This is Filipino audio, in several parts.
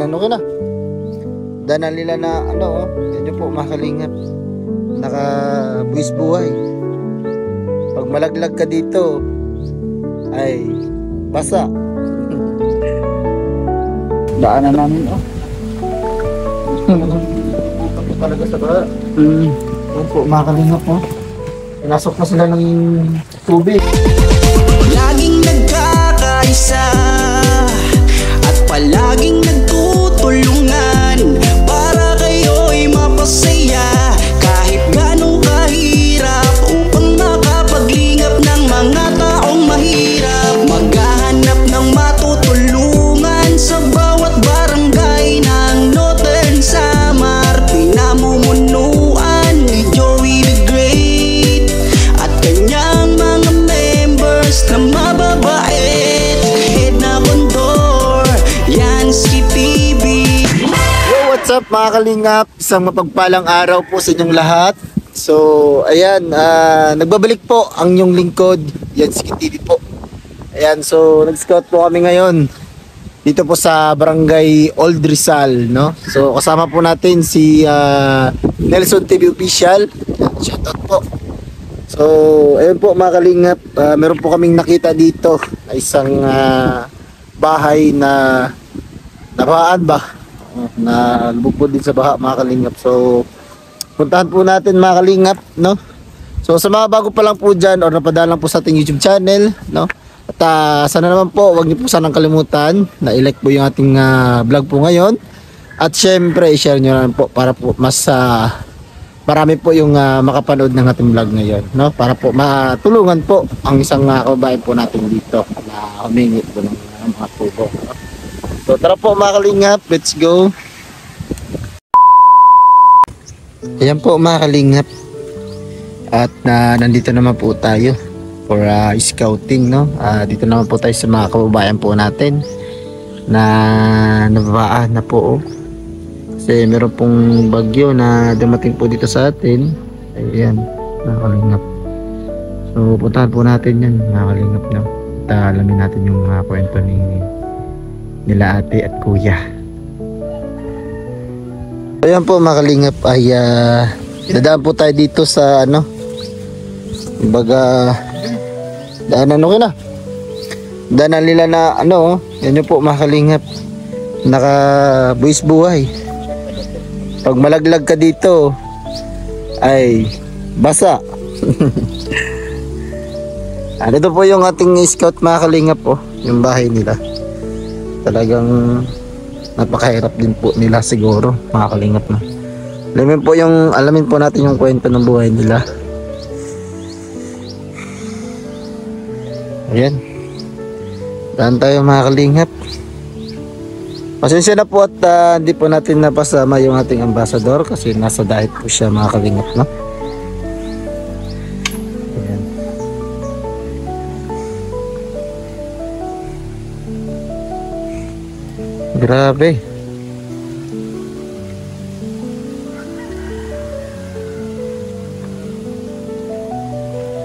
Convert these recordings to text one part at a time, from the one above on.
daanan okay na. Daanan nila na ano, yun po mga kalingap. Naka buwis buhay. Pag malaglag ka dito ay basa. Daanan namin Tapos talaga sa baba. Yun po mga kalingap po. Pinasok na sila ng tubig. Laging nagkakaisa at palaging nagtutulungan para kayo'y mapasaya kahit ganong kahirap upang makapaglingap ng mga taong mahirap. Maghahanap ng matutulungan sa bawat barangay ng Northern Samar. Pinamumunuan ni Joey the Great at kanyang mga members na mababait. Head na kondor, Yansky TV. Yo, what's up mga kalingap? Isang mapagpalang araw po sa inyong lahat. So, ayan, nagbabalik po ang inyong lingkod, Yansky TV po. Ayan, so nag-scout po kami ngayon dito po sa Barangay Old Rizal, no? So, kasama po natin si Nelson TV Official. Shoutout po. So, ayun po mga kalingap, meron po kaming nakita dito na isang bahay na nabahaan ba? Na lubog din sa baha mga kalingap. So, puntahan po natin mga kalingap, no? So, sa mga bago pa lang po dyan or napadaan lang po sa ating YouTube channel, no? At sana naman po, huwag niyo po sanang kalimutan na i-like po yung ating vlog po ngayon. At syempre, i-share nyo naman po para po mas marami po yung makapanood ng ating vlog ngayon, no? Para po matulungan po ang isang kababayan po natin dito na humingi po ng mga tubo, no? So tara po mga kalingap, let's go. Ayan po mga kalingap. At nandito naman po tayo for scouting, no? Dito naman po tayo sa mga kababayan po natin na nababaan na po, oh. Kasi meron pong bagyo na dumating po dito sa atin. Ayan, mga kalingap. So puntahan po natin yan mga kalingap, no? At alamin natin yung kwento nila ate at kuya. Ayan po mga kalingap, ay dadaan po tayo dito sa ano, baga daanan okay na. Daanan nila na ano, yan yung po mga kalingap. Naka buwis buhay. Pag malaglag ka dito ay basa. Ito po yung ating scout mga kalingap po, yung bahay nila. Talagang napakahirap din po nila siguro mga kalingap na. Alamin po natin yung kwento ng buhay nila. Ayan. Daan tayo mga kalingap. Pasensya na po at hindi po natin napasama yung ating ambassador kasi nasa diet po siya mga kalingap, no? Ayan. Grabe.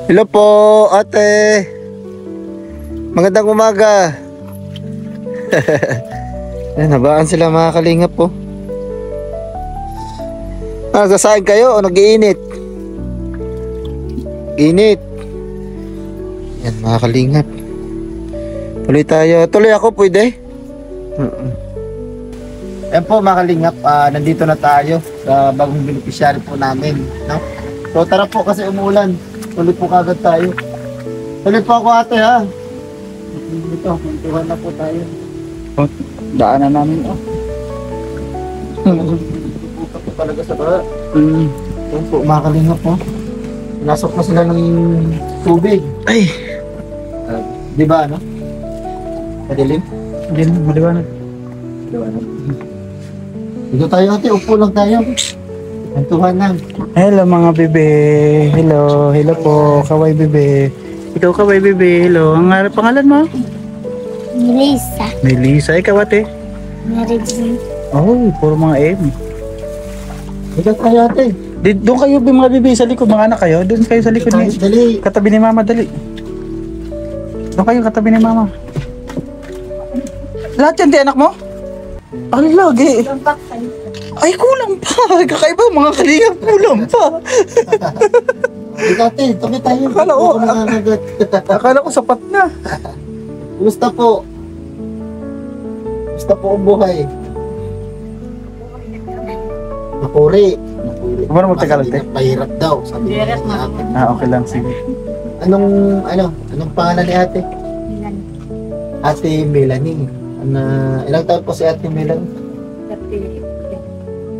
Hello po, ate. Magandang umaga. Ayan, nabaan sila mga kalingap po. Nagsasaing kayo o nag-iinit? Init. Ayan mga kalingap. Tuloy tayo. Tuloy ako, pwede? Ayan po mga kalingap, nandito na tayo sa bagong beneficiary po namin, no? So tara po kasi umulan. Tuloy po kagad tayo. Tuloy po ako ate ha. Ito, kuntuhan na po tayo. Daanan namin Pupunta po talaga sa baba. Yun po mga kalingap po. Pinasok na sila ng tubig. Ay! Di ba ano? Madilim? Maliwanag. Maliwanag. Dito tayo ate, upo lang tayo. Kuntuhan lang. Hello mga bebe. Hello po. Kaway bebe. Ikaw kaway bebe. Hello. Ang pangalan mo? Melissa. Melissa. Ikaw ate? Mary Jane. Oh, puro mga M. Dito tayo ate. Doon kayo mga bebe sa likod. Mga anak kayo. Doon kayo sa likod. Dali. Katabi ni mama. Dali. Doon kayo katabi ni mama. Lahat yan di anak mo? Ang lagi. Ay, kulang pa. Kakaiba mga kalinga, kulang pa. Dati, tuloy tayo. Akala ko, Ako nakakagat. Akala ko sapat na. Kumusta po? Kumusta po ang buhay? Napuri. Kumano magtagalog tayo? Pahirap daw, sabi ni ate. Okay lang, sige. Anong pangalan ni ate? Ate Melanie. Ilang taon po si ate Melanie?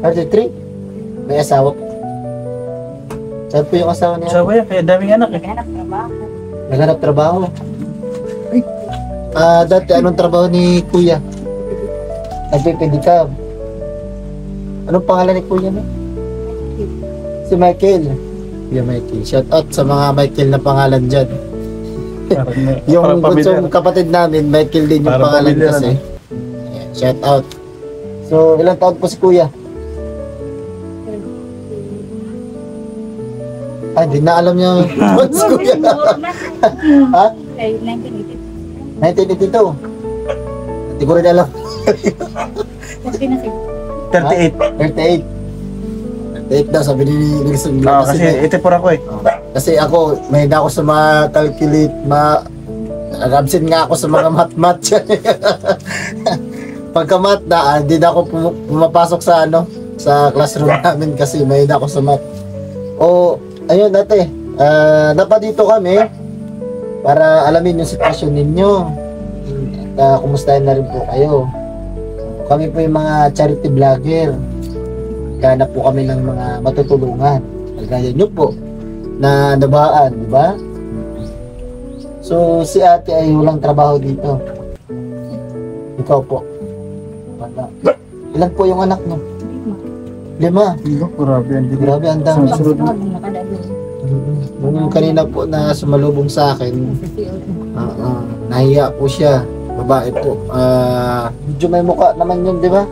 33? May asawa po? Saan po yung asawa niya? Sabi yan, kaya daming anak eh. Naghanap trabaho. Ay. Dati anong trabaho ni kuya? Nagpipedicab. Anong pangalan ni kuya mo? Si Michael. Kuya Michael. Shout out sa mga Michael na pangalan dyan. Yung gusto kapatid namin, Michael din yung Parang pangalan pamilya, kasi. Ayan, shout out. So, ilang taon po si kuya? Ay, di na alam niya what si kuya. Ha? 1982. Hindi ko rin alam. 38. 38 daw, sabi ni Wilson. Kasi 84 ako eh. Kasi ako, may ako sa mga calculate, nag-absent nga ako sa mga math-math. Pagka-math na, hindi na ako pumapasok sa sa classroom namin kasi may ako sa math. Ayun dati, napadito kami para alamin yung sitwasyon ninyo. Kumustahin na rin po kayo. Kami po yung mga charity vlogger. Ganap po kami ng mga matutulungan. Kagaya nyo po na nabaan, di ba? So, si ate ay walang trabaho dito. Ikaw po. Wala. Ilan po yung anak nyo? 5. Grabe yan. Grabe, ang dami. Sunod. Nung kanina po na sumalubong sa akin, nahiya po siya. Babae po. Medyo may mukha naman yun, di ba?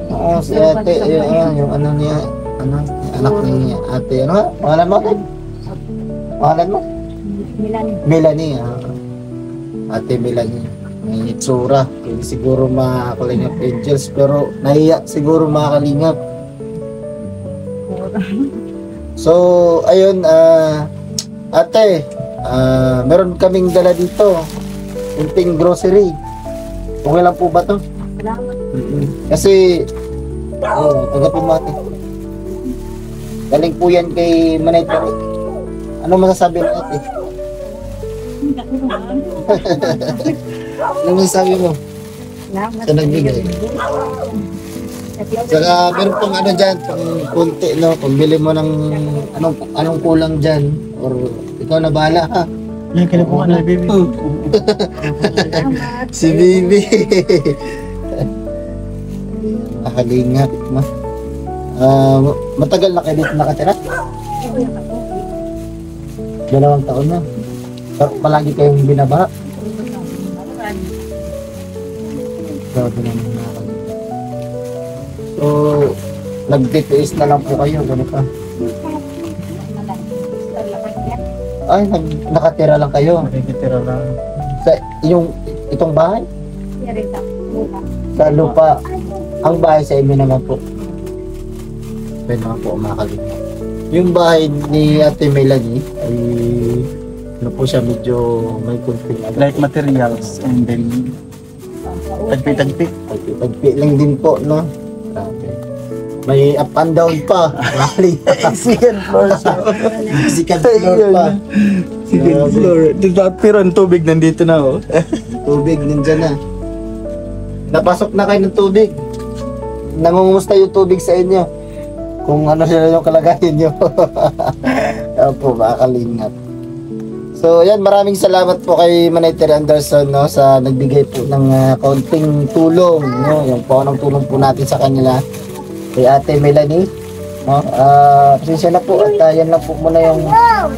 Oo, si ate, yung niya, anak ni ate, pangalan mo? Pangalan mo? Melanie. Ate Melanie. May itsura. Hindi siguro mga Kalingap Angels, pero nahiya siguro mga Kalingap. So, ayun, ate, meron kaming dala dito. Kunting grocery. Okay lang po ba to? Kasi tagapin mo ate. Galing po yan kay Manay Tari. Ano masasabi mo ate? Ano masasabi mo? Sa nagbigay. Saka meron pang dyan, pang kunti pambili mo ng anong kulang dyan. Or ikaw na bahala ha. Yan, kinabuhan na baby. Si baby. Kalingat ma. Matagal na kayo dito nakatira? 2 taon na. Pero palagi kayong binabaha. Grabe naman mga Kalingap. So, nagtitiis na lang po kayo, gano'n pa. Ay, nakatira lang kayo. Nakikitira lang. Sa itong bahay? Sa lupa. Ang bahay sa inyo naman po. Pwede naman po mga Kalingap. Yung bahay ni Ate Melanie ay po siya medyo may kunting Like materials and then tagpi-tagpi. Tagpi lang din po, no? Grabe. May up and down pa. Rally. Second floor siya. Second floor pa. Second floor. Pero ang tubig nandito na oh. Tubig nandyan na. Napasok na kayo ng tubig. Nangungumusta yung tubig sa inyo. Kung ano sila yung kalagayan nyo. Yan po, mga Kalingap. So, yan, maraming salamat po kay Manay Terry Anderson, no, sa nagbigay po ng kaunting tulong, no, yung po ng tulong po natin sa kanila. Kay Ate Melanie, no, pasensya na po at yan lang po muna yung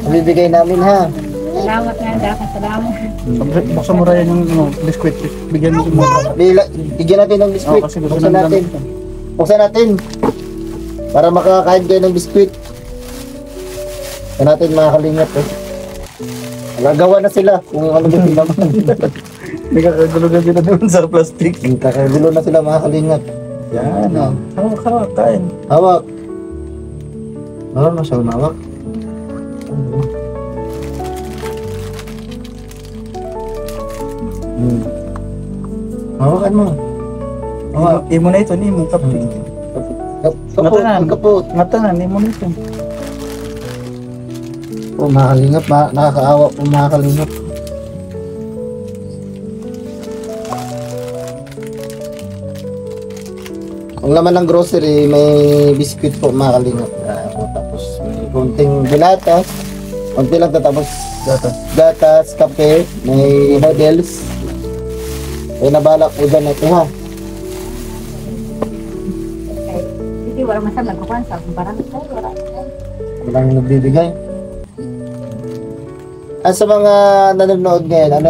nabibigay namin, ha. Salamat nga, dapat salamat. Buksan mo rin yung biskwit. Bigyan mo mo. Bigyan natin ng biskwit. Kasi Buksan natin. Buksan natin. Para makakain kayo ng biskwit. Buksan natin mga Kalingap, eh. Nagawa na sila kung ano ba sila. Nagkakagulo na sila doon sa plastic. Nagkakagulo na sila mga kalingap. Yan o. Hawak, kain. Hawak. Marunong siya umawak. Hawakan mo. Hawak. Imo na ito, imo kape. Kapot, Matanan. kapot. Matanan, imo na ito. Oh, mga kalingap, nakakaawa po mga kalingap. Ang laman ng grocery, may biscuit po mga kalingap. Tapos may kunting bilatas, kunti lang tapos gatas, kape, may noodles. May nabalak po dyan ito ha. Hindi, wala masama. Kukuhan sa parang wala. Walang nagbibigay. Sa mga nanonood ngayon,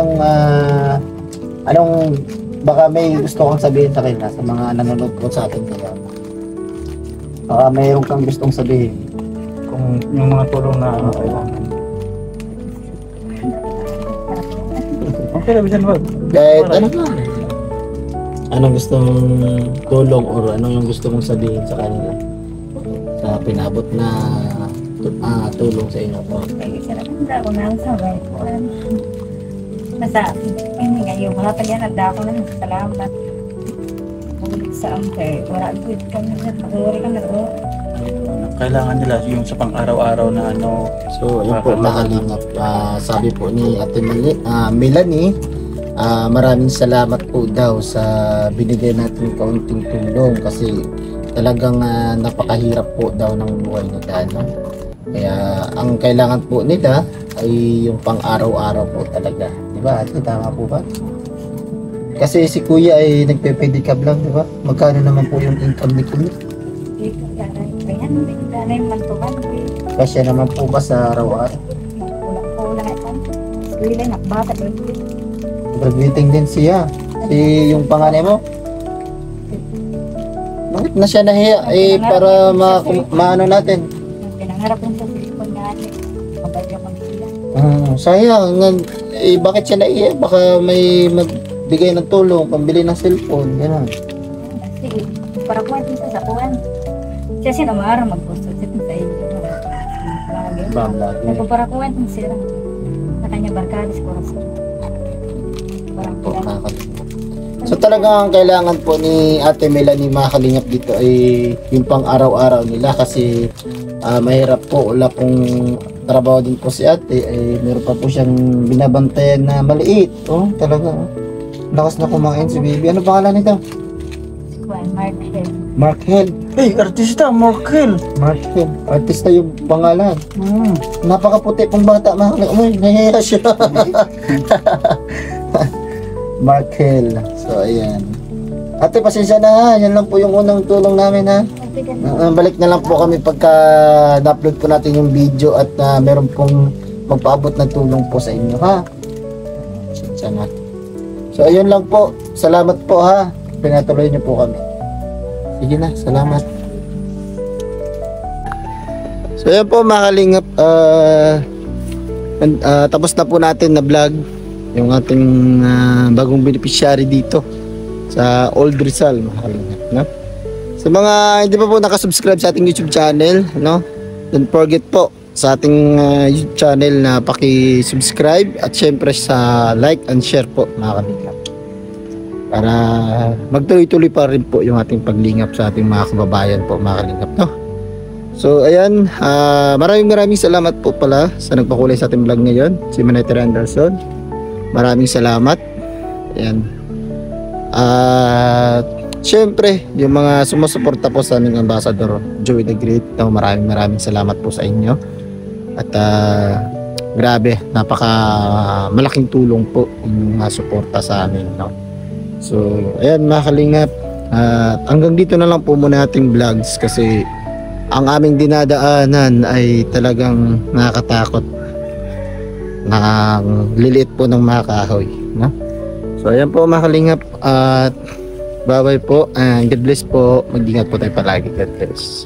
anong baka may gusto kong sabihin sa kanila sa mga nanonood po sa atin ngayon? Baka mayroon kang gustong sabihin. Kung yung mga tulong na kailangan. Okay na, bisan ba? Kahit ano ba? Anong gustong tulong or anong yung gusto mong sabihin sa kanila? Sa pinabot na tulong sa inyo po. Kaya sarap na ako na ang sabay ko. Nasa, hindi ngayon, wala pa yan, nagda ako na salamat. Ulit sa amper, wala good kami na, mag-uuri ka na ro. Kailangan nila yung sa pang-araw-araw na ano. So, yun po makalingap. Sabi po ni Ate Melanie, maraming salamat po daw sa binigay natin kaunting tulong kasi talagang napakahirap po daw ng buhay nila. No? Kaya ang kailangan po nila ay yung pang-araw-araw po talaga. Di ba? Ate, tama po ba? Kasi si Kuya ay nagpe-pedicab lang, di ba? Magkano naman po yung income ni Kuya? Dito, kaya nanay mantukan. Kasi naman po ba sa araw-araw? Kulang ito. Wala, nakbata dito. Graduating din siya. Si yung panganay mo? Bakit na siya nahiya? Para maano natin. Pinangarap lang sa silipon nga ate. Mabay ako sila. Sayang. Bakit siya nahiya? Baka may magbigay ng tulong, pambili ng cellphone. Gano'n. Sige, para kuwan din sa kuwan. Siya sinamara mag-post sa iyo. Bangla. Nagpaparakuan din sila. Sa kanya barkada sa korason. Parang Po, kulang. nakakalimutan. So talagang kailangan po ni Ate Melanie makalingap dito ay yung pang araw-araw nila kasi mahirap po, wala pong trabaho din po si ate, meron pa po siyang binabantayan na maliit. Oh, talaga. Lakas na kumain si baby. Ano pangalan nito? Kuwan, Mark Hill. Mark Hill. Hey, artista, Markel. Mark Hill. Artista yung pangalan. Napakaputi pong bata. Uy, nahiya siya. Mark Hill. So, ayan. Ate, pasensya na ha. Yan lang po yung unang tulong namin ha. Balik na lang po kami pagka na-upload po natin yung video at meron pong magpaabot na tulong po sa inyo ha. Pasensya na. So, ayun lang po. Salamat po ha. Pinatuloy niyo po kami. Sige na, salamat. So yan po mga kalingap, tapos na po natin na vlog yung ating bagong beneficiary dito sa Old Rizal mga kalingap, no? Sa mga hindi pa po nakasubscribe sa ating YouTube channel, no? Don't forget po sa ating YouTube channel na paki-subscribe at syempre sa like and share po mga kalingap. Para magtuloy-tuloy pa rin po yung ating paglingap sa ating mga kababayan po mga kalingap, no? So ayan, maraming salamat po pala sa nagpakulay sa ating vlog ngayon, si Manether Anderson. Maraming salamat. Ayan. At syempre yung mga sumusuporta po sa aming ambassador Joey the Great, no? Maraming salamat po sa inyo. At grabe, napaka malaking tulong po yung suporta sa amin, no? So, ayan mga kalingap, hanggang dito na lang po muna ating vlogs kasi ang aming dinadaanan ay talagang nakakatakot, liliit po ng mga kahoy, no? So, ayan po mga kalingap at bye bye po and God bless po, mag-ingat po tayo palagi. God bless.